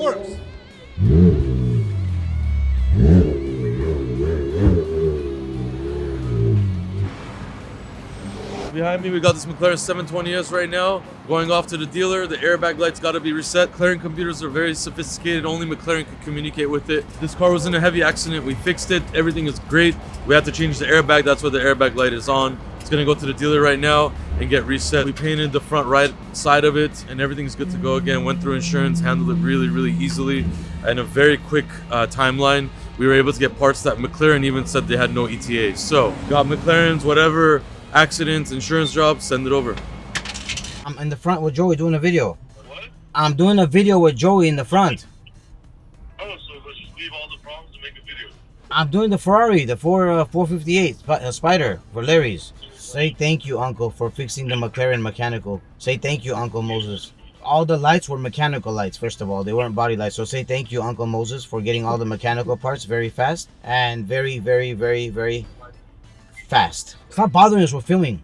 works. Behind me, we got this McLaren 720S right now, going off to the dealer. The airbag lights got to be reset. McLaren computers are very sophisticated. Only McLaren can communicate with it. This car was in a heavy accident. We fixed it. Everything is great. We had to change the airbag. That's why the airbag light is on. It's gonna go to the dealer right now and get reset. We painted the front right side of it, and everything's good to go again. Went through insurance, handled it really, really easily, and a very quick timeline. We were able to get parts that McLaren even said they had no ETAs. So, got McLaren's, whatever accidents, insurance jobs, send it over. I'm in the front with Joey doing a video. What? I'm doing a video with Joey in the front. Oh, so let's just leave all the problems and make a video. I'm doing the Ferrari, the 458 Spider for Larry's. Say thank you, Uncle, for fixing the McLaren mechanical. Say thank you, Uncle Moses. All the lights were mechanical lights, first of all. They weren't body lights. So say thank you, Uncle Moses, for getting all the mechanical parts very fast and very, very, very, very fast. Stop bothering us with filming.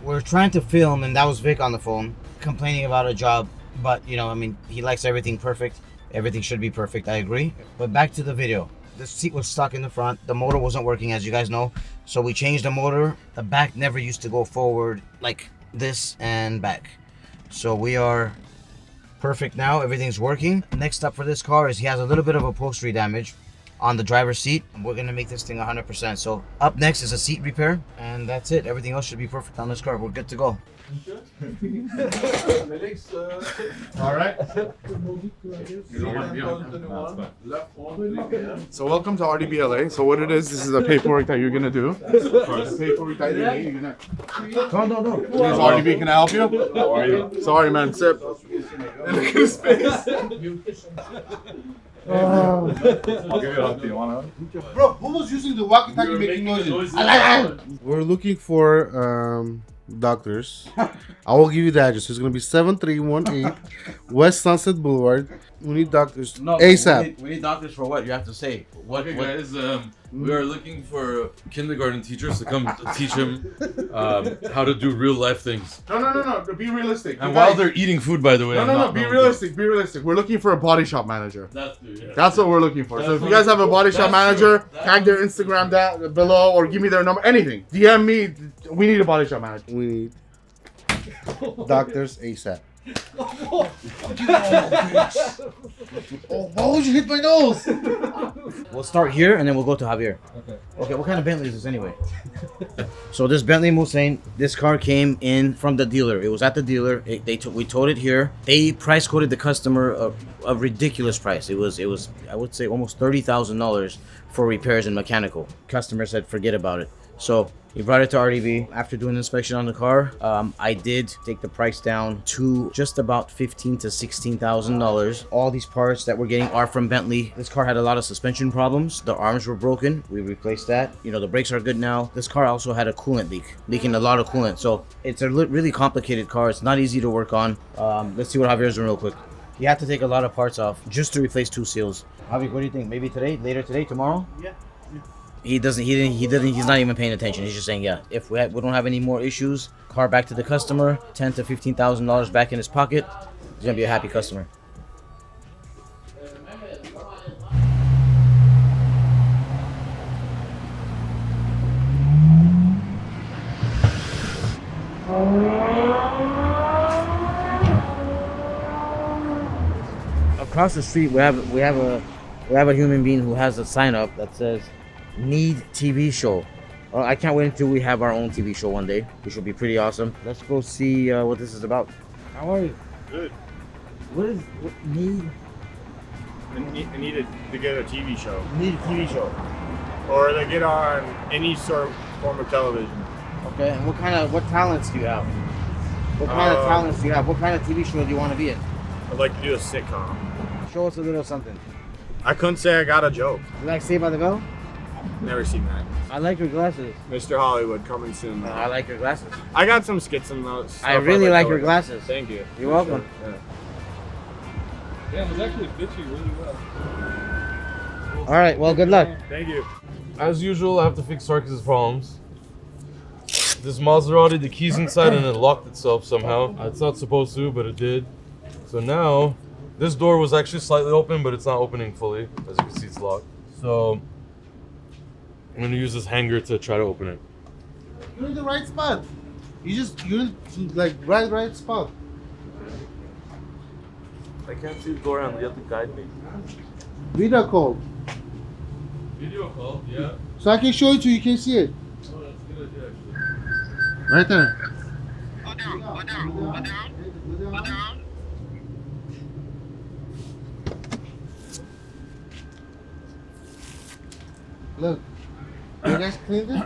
We're trying to film, and that was Vic on the phone complaining about a job. But, you know, I mean, he likes everything perfect. Everything should be perfect, I agree. But back to the video. The seat was stuck in the front. The motor wasn't working, as you guys know. So we changed the motor. The back never used to go forward like this and back. So we are perfect now. Everything's working. Next up for this car is he has a little bit of upholstery damage on the driver's seat. We're gonna make this thing 100%. So up next is a seat repair, and that's it. Everything else should be perfect on this car. We're good to go. All right. So welcome to RDBLA. So what it is, this is the paperwork that you're gonna do. The paperwork that you need. You're gonna. No. This is RDB. Can I help you? How are you? Sorry, man. Sip. Look at his face. I'll give you a hug. Do you want to? Bro, who was using the walkie-talkie making noises? We're looking for doctors. I will give you the address. It's going to be 7318 West Sunset Boulevard. We need doctors ASAP. We need doctors for what? You have to say. Okay, guys, we are looking for kindergarten teachers to come teach him how to do real life things. No. Be realistic. And while they're eating food, by the way. No. Be realistic. Be realistic. We're looking for a body shop manager. Yeah. That's what we're looking for. So if you guys have a body shop manager, tag their Instagram down below or give me their number. Anything. DM me. We need a body shop manager. We need doctors ASAP. Oh, why would you hit my nose? We'll start here and then we'll go to Javier. Okay, what kind of Bentley is this anyway? So this Bentley Mulsanne, this car came in from the dealer. It was at the dealer. We towed it here. They price quoted the customer a ridiculous price. It was I would say almost $30,000 for repairs and mechanical. Customer said forget about it. So he brought it to RDB. After doing an inspection on the car, I did take the price down to just about $15,000 to $16,000. All these parts that we're getting are from Bentley. This car had a lot of suspension problems. The arms were broken. We replaced that. You know, the brakes are good now. This car also had a coolant leak, leaking a lot of coolant. So it's a really complicated car. It's not easy to work on. Let's see what Javier's doing real quick. He had to take a lot of parts off just to replace 2 seals. Javier, what do you think? Maybe today, later today, tomorrow? Yeah. He's not even paying attention. He's just saying, yeah, if we don't have any more issues, car back to the customer, $10,000 to $15,000 back in his pocket, he's gonna be a happy customer. Across the street, we have a human being who has a sign up that says "Need TV show." Well, I can't wait until we have our own TV show one day, which will be pretty awesome. Let's go see what this is about. How are you? Good. What need? I needed to get a TV show. Need a TV show. Or to get on any sort of form of television. Okay, and what talents do you have? What kind of talents do you have? What kind of TV show do you want to be in? I'd like to do a sitcom. Show us a little something. I couldn't say I got a joke. You like Saved by the Bell? Never seen that. I like your glasses. Mr. Hollywood coming soon. I like your glasses. I got some skits in those. I really like your glasses. Thank you. You're welcome. Yeah. Yeah, it was actually fits you really well. All right, well, good luck. Thank you. As usual, I have to fix Sarkis' problems. This Maserati, the keys inside and it locked itself somehow. It's not supposed to, but it did. So now, This door was actually slightly open, but it's not opening fully. As you can see, it's locked. So I'm gonna use this hanger to try to open it. You're in the right spot. You're in like right spot. I can't see the door handle. You have to guide me. Video call. Video call, yeah. So I can show it to you. You can see it. Oh, that's a good idea, actually. Right there. Go down, go down, go down, go down. Look. You guys cleaned it?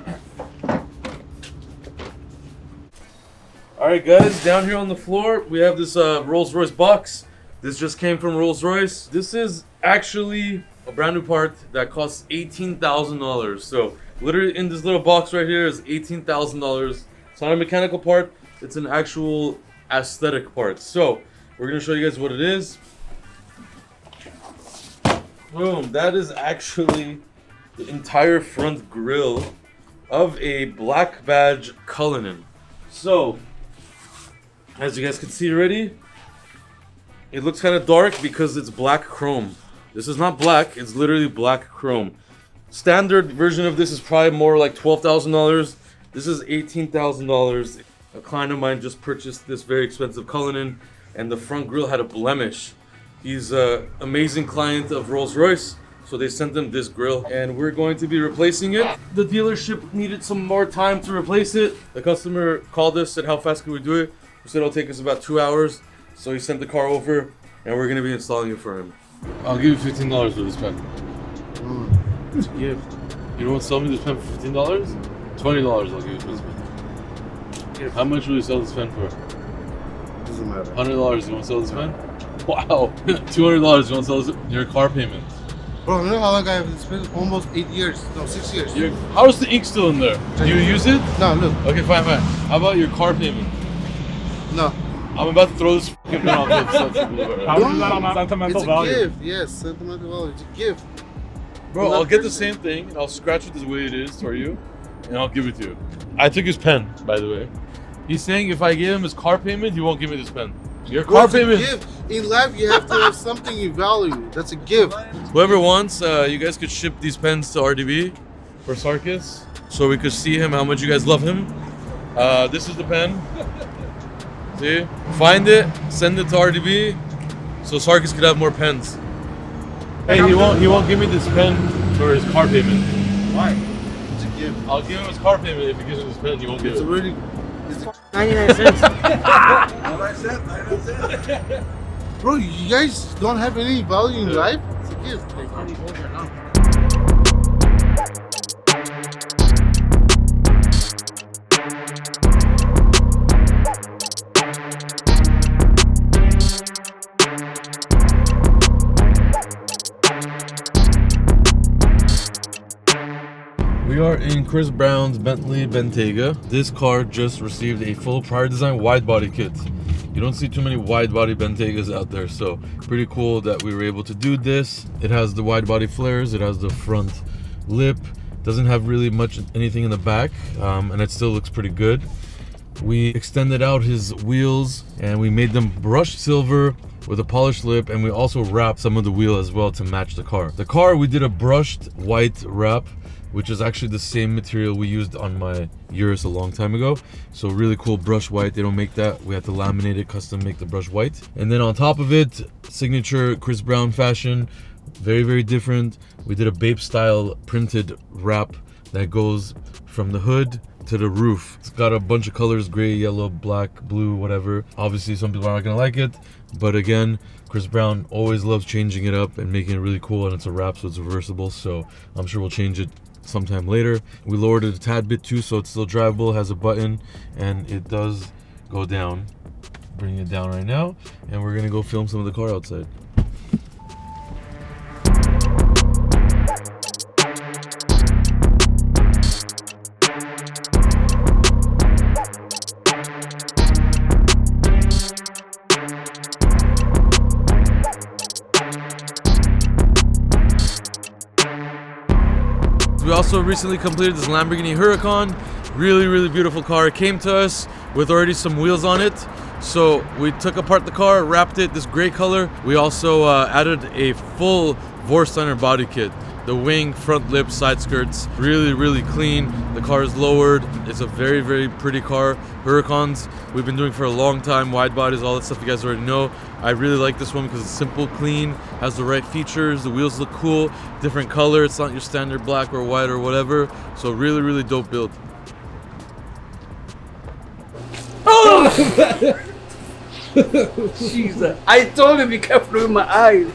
All right, guys, down here on the floor, we have this Rolls-Royce box. This just came from Rolls-Royce. This is actually a brand new part that costs $18,000. So literally in this little box right here is $18,000. It's not a mechanical part. It's an actual aesthetic part. So we're gonna show you guys what it is. Boom, that is actually the entire front grille of a Black Badge Cullinan. So, as you guys can see already, it looks kind of dark because it's black chrome. This is not black, it's literally black chrome. Standard version of this is probably more like $12,000. This is $18,000. A client of mine just purchased this very expensive Cullinan, and the front grille had a blemish. He's an amazing client of Rolls-Royce, so they sent him this grille, and we're going to be replacing it. The dealership needed some more time to replace it. The customer called us, said how fast can we do it. We said it'll take us about 2 hours, so he sent the car over, and we're gonna be installing it for him. I'll give you $15 for this pen. It's a gift. You don't want to sell me this pen for $15? $20 I'll give you for this pen. How much will you sell this pen for? Doesn't matter. $100 you want to sell this pen? Wow. $200 you want to sell this? Your car payment. Bro, you know how long I have spent? Almost 8 years. No, 6 years. How's the ink still in there? Do you use it? No, look. Okay, fine. How about your car payment? No. I'm about to throw this fucking pen off the Sunset Boulevard. How much is that on sentimental It's a value? gift. Yes, sentimental value. It's a gift. Bro, I'll get the same thing and I'll scratch it the way it is for you and I'll give it to you. I took his pen, by the way. He's saying if I give him his car payment, he won't give me this pen. Your Bro, car it's a payment. gift. In life, you have to have something you value. That's a gift. Whoever wants, you guys could ship these pens to RDB for Sarkis so we could see him, how much you guys love him. This is the pen. See? Find it, send it to RDB so Sarkis could have more pens. Hey, he won't give me this pen for his car payment. Why? It's a gift. I'll give him his car payment if he gives me this pen. He won't give It's it. a really. It's a, 99 cents. bro, you guys don't have any value in life? It's a gift. We are in Chris Brown's Bentley Bentayga. This car just received a full prior design wide body kit. You don't see too many wide body Bentaygas out there, so pretty cool that we were able to do this. It has the wide body flares, it has the front lip, doesn't have really much anything in the back, and it still looks pretty good. We extended out his wheels and we made them brushed silver with a polished lip, and we also wrapped some of the wheel as well to match the car. The car, we did a brushed white wrap, which is actually the same material we used on my Urus a long time ago. So really cool brush white. They don't make that. We had to laminate it, custom make the brush white. And then on top of it, signature Chris Brown fashion. Very, very different. We did a Bape style printed wrap that goes from the hood to the roof. It's got a bunch of colors, gray, yellow, black, blue, whatever. Obviously some people aren't gonna like it, but again, Chris Brown always loves changing it up and making it really cool, and it's a wrap, so it's reversible, so I'm sure we'll change it sometime later. We lowered it a tad bit too, so it's still drivable, has a button, and it does go down. Bringing it down right now, and we're gonna go film some of the car outside. We also recently completed this Lamborghini Huracan. Really, really beautiful car. It came to us with already some wheels on it. So we took apart the car, wrapped it this gray color. We also added a full Vorsteiner body kit. The wing, front lip, side skirts, really, really clean. The car is lowered. It's a very, very pretty car. Huracans, we've been doing for a long time. Wide bodies, all that stuff you guys already know. I really like this one because it's simple, clean, has the right features. The wheels look cool, different color. It's not your standard black or white or whatever. So really, really dope build. Jesus. I told you be careful with my eyes.